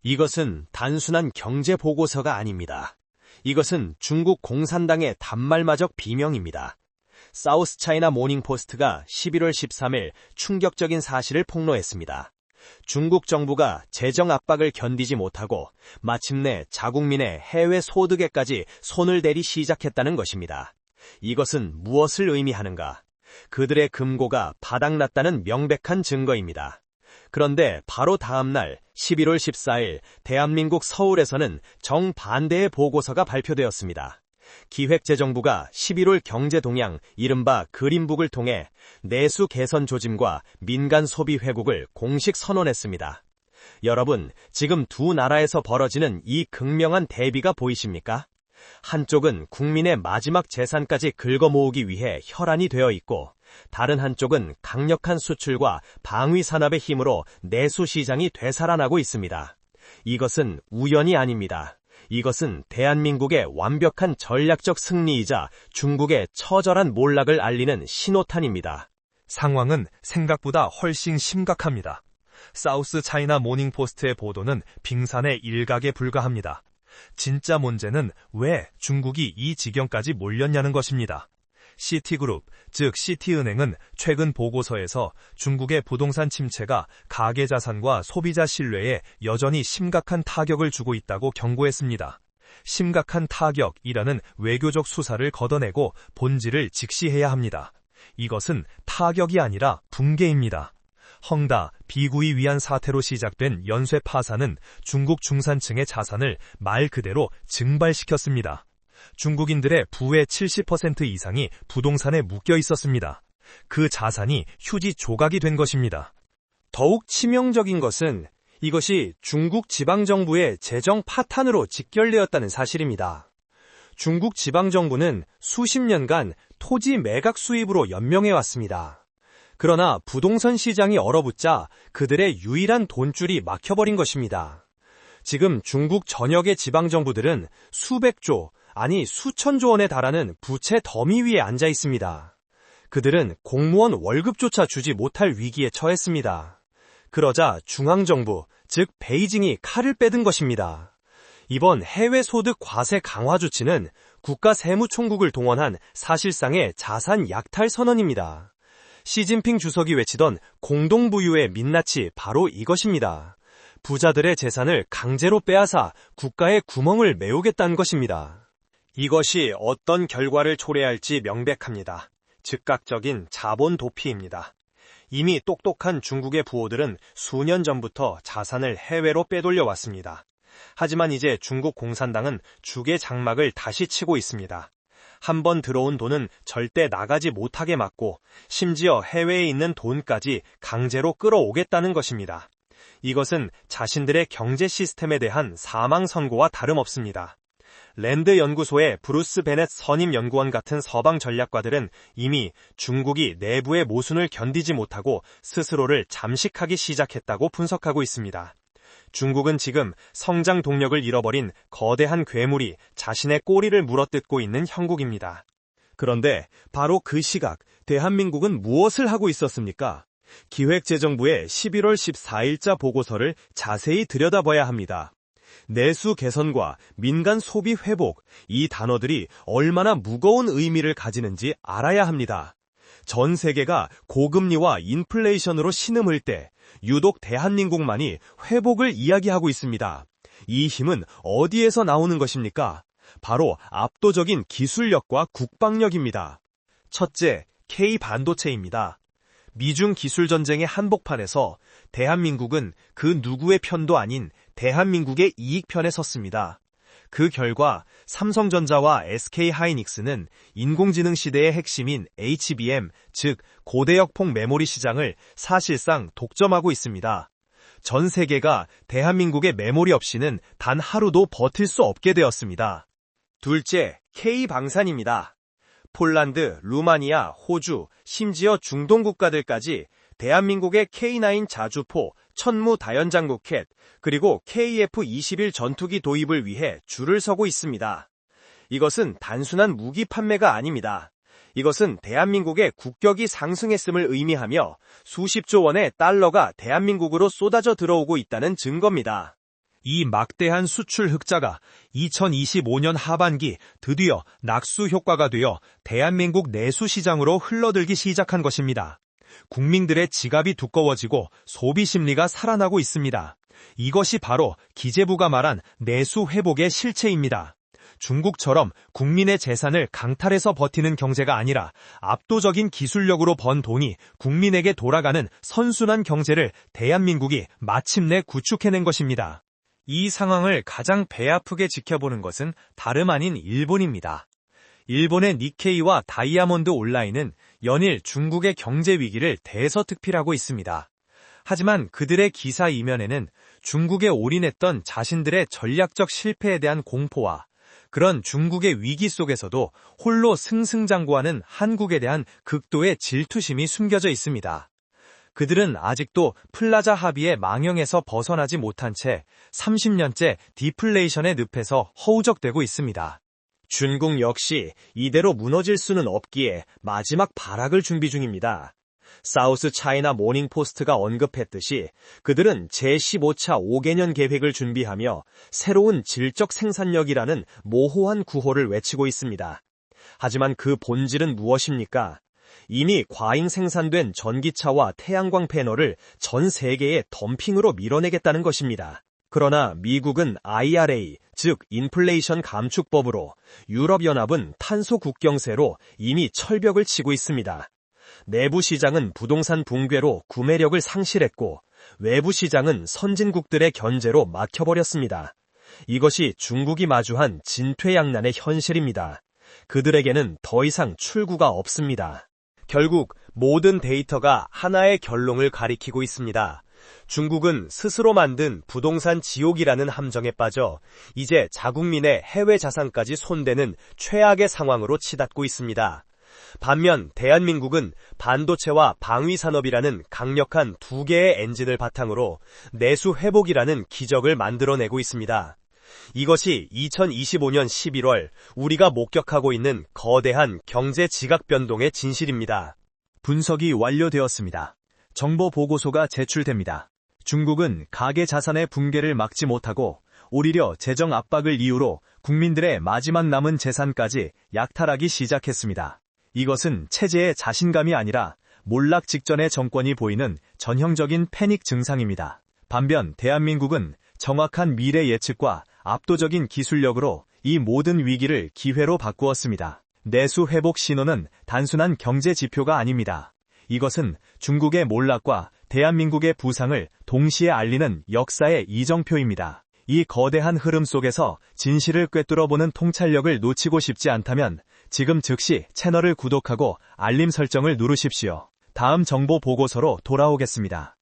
이것은 단순한 경제 보고서가 아닙니다. 이것은 중국 공산당의 단말마적 비명입니다. 사우스 차이나 모닝포스트가 11월 13일 충격적인 사실을 폭로했습니다. 중국 정부가 재정 압박을 견디지 못하고 마침내 자국민의 해외 소득에까지 손을 대리 시작했다는 것입니다. 이것은 무엇을 의미하는가? 그들의 금고가 바닥났다는 명백한 증거입니다. 그런데 바로 다음 날 11월 14일 대한민국 서울에서는 정반대의 보고서가 발표되었습니다. 기획재정부가 11월 경제동향 이른바 그린북을 통해 내수 개선 조짐과 민간 소비 회복을 공식 선언했습니다. 여러분, 지금 두 나라에서 벌어지는 이 극명한 대비가 보이십니까? 한쪽은 국민의 마지막 재산까지 긁어모으기 위해 혈안이 되어 있고, 다른 한쪽은 강력한 수출과 방위 산업의 힘으로 내수 시장이 되살아나고 있습니다. 이것은 우연이 아닙니다. 이것은 대한민국의 완벽한 전략적 승리이자 중국의 처절한 몰락을 알리는 신호탄입니다. 상황은 생각보다 훨씬 심각합니다. 사우스 차이나 모닝포스트의 보도는 빙산의 일각에 불과합니다. 진짜 문제는 왜 중국이 이 지경까지 몰렸냐는 것입니다. 시티그룹, 즉 시티은행은 최근 보고서에서 중국의 부동산 침체가 가계자산과 소비자 신뢰에 여전히 심각한 타격을 주고 있다고 경고했습니다. 심각한 타격이라는 외교적 수사를 걷어내고 본질을 직시해야 합니다. 이것은 타격이 아니라 붕괴입니다. 헝다, 비구이 위안 사태로 시작된 연쇄 파산은 중국 중산층의 자산을 말 그대로 증발시켰습니다. 중국인들의 부의 70% 이상이 부동산에 묶여 있었습니다. 그 자산이 휴지 조각이 된 것입니다. 더욱 치명적인 것은 이것이 중국 지방정부의 재정 파탄으로 직결되었다는 사실입니다. 중국 지방정부는 수십 년간 토지 매각 수입으로 연명해왔습니다. 그러나 부동산 시장이 얼어붙자 그들의 유일한 돈줄이 막혀버린 것입니다. 지금 중국 전역의 지방정부들은 수백조, 아니 수천조 원에 달하는 부채 더미 위에 앉아 있습니다. 그들은 공무원 월급조차 주지 못할 위기에 처했습니다. 그러자 중앙정부, 즉 베이징이 칼을 빼든 것입니다. 이번 해외 소득 과세 강화 조치는 국가세무총국을 동원한 사실상의 자산 약탈 선언입니다. 시진핑 주석이 외치던 공동부유의 민낯이 바로 이것입니다. 부자들의 재산을 강제로 빼앗아 국가의 구멍을 메우겠다는 것입니다. 이것이 어떤 결과를 초래할지 명백합니다. 즉각적인 자본 도피입니다. 이미 똑똑한 중국의 부호들은 수년 전부터 자산을 해외로 빼돌려 왔습니다. 하지만 이제 중국 공산당은 죽의 장막을 다시 치고 있습니다. 한번 들어온 돈은 절대 나가지 못하게 막고 심지어 해외에 있는 돈까지 강제로 끌어오겠다는 것입니다. 이것은 자신들의 경제 시스템에 대한 사망 선고와 다름없습니다. 랜드 연구소의 브루스 베넷 선임 연구원 같은 서방 전략가들은 이미 중국이 내부의 모순을 견디지 못하고 스스로를 잠식하기 시작했다고 분석하고 있습니다. 중국은 지금 성장 동력을 잃어버린 거대한 괴물이 자신의 꼬리를 물어뜯고 있는 형국입니다. 그런데 바로 그 시각 대한민국은 무엇을 하고 있었습니까? 기획재정부의 11월 14일자 보고서를 자세히 들여다봐야 합니다. 내수 개선과 민간 소비 회복, 이 단어들이 얼마나 무거운 의미를 가지는지 알아야 합니다. 전 세계가 고금리와 인플레이션으로 신음을 때 유독 대한민국만이 회복을 이야기하고 있습니다. 이 힘은 어디에서 나오는 것입니까? 바로 압도적인 기술력과 국방력입니다. 첫째, K반도체입니다. 미중 기술전쟁의 한복판에서 대한민국은 그 누구의 편도 아닌 대한민국의 이익편에 섰습니다. 그 결과 삼성전자와 SK하이닉스는 인공지능 시대의 핵심인 HBM, 즉 고대역폭 메모리 시장을 사실상 독점하고 있습니다. 전 세계가 대한민국의 메모리 없이는 단 하루도 버틸 수 없게 되었습니다. 둘째, K방산입니다. 폴란드, 루마니아, 호주, 심지어 중동 국가들까지 대한민국의 K9 자주포, 천무 다연장 로켓, 그리고 KF-21 전투기 도입을 위해 줄을 서고 있습니다. 이것은 단순한 무기 판매가 아닙니다. 이것은 대한민국의 국격이 상승했음을 의미하며 수십조 원의 달러가 대한민국으로 쏟아져 들어오고 있다는 증거입니다. 이 막대한 수출 흑자가 2025년 하반기 드디어 낙수 효과가 되어 대한민국 내수 시장으로 흘러들기 시작한 것입니다. 국민들의 지갑이 두꺼워지고 소비 심리가 살아나고 있습니다. 이것이 바로 기재부가 말한 내수 회복의 실체입니다. 중국처럼 국민의 재산을 강탈해서 버티는 경제가 아니라 압도적인 기술력으로 번 돈이 국민에게 돌아가는 선순환 경제를 대한민국이 마침내 구축해낸 것입니다. 이 상황을 가장 배 아프게 지켜보는 것은 다름 아닌 일본입니다. 일본의 니케이와 다이아몬드 온라인은 연일 중국의 경제 위기를 대서특필하고 있습니다. 하지만 그들의 기사 이면에는 중국에 올인했던 자신들의 전략적 실패에 대한 공포와 그런 중국의 위기 속에서도 홀로 승승장구하는 한국에 대한 극도의 질투심이 숨겨져 있습니다. 그들은 아직도 플라자 합의의 망령에서 벗어나지 못한 채 30년째 디플레이션의 늪에서 허우적대고 있습니다. 중국 역시 이대로 무너질 수는 없기에 마지막 발악을 준비 중입니다. 사우스 차이나 모닝 포스트가 언급했듯이 그들은 제15차 5개년 계획을 준비하며 새로운 질적 생산력이라는 모호한 구호를 외치고 있습니다. 하지만 그 본질은 무엇입니까? 이미 과잉 생산된 전기차와 태양광 패널을 전 세계에 덤핑으로 밀어내겠다는 것입니다. 그러나 미국은 IRA, 즉 인플레이션 감축법으로, 유럽연합은 탄소 국경세로 이미 철벽을 치고 있습니다. 내부 시장은 부동산 붕괴로 구매력을 상실했고 외부 시장은 선진국들의 견제로 막혀버렸습니다. 이것이 중국이 마주한 진퇴양난의 현실입니다. 그들에게는 더 이상 출구가 없습니다. 결국 모든 데이터가 하나의 결론을 가리키고 있습니다. 중국은 스스로 만든 부동산 지옥이라는 함정에 빠져 이제 자국민의 해외 자산까지 손대는 최악의 상황으로 치닫고 있습니다. 반면 대한민국은 반도체와 방위산업이라는 강력한 두 개의 엔진을 바탕으로 내수 회복이라는 기적을 만들어내고 있습니다. 이것이 2025년 11월 우리가 목격하고 있는 거대한 경제 지각 변동의 진실입니다. 분석이 완료되었습니다. 정보 보고서가 제출됩니다. 중국은 가계 자산의 붕괴를 막지 못하고 오히려 재정 압박을 이유로 국민들의 마지막 남은 재산까지 약탈하기 시작했습니다. 이것은 체제의 자신감이 아니라 몰락 직전의 정권이 보이는 전형적인 패닉 증상입니다. 반면 대한민국은 정확한 미래 예측과 압도적인 기술력으로 이 모든 위기를 기회로 바꾸었습니다. 내수 회복 신호는 단순한 경제 지표가 아닙니다. 이것은 중국의 몰락과 대한민국의 부상을 동시에 알리는 역사의 이정표입니다. 이 거대한 흐름 속에서 진실을 꿰뚫어보는 통찰력을 놓치고 싶지 않다면 지금 즉시 채널을 구독하고 알림 설정을 누르십시오. 다음 정보 보고서로 돌아오겠습니다.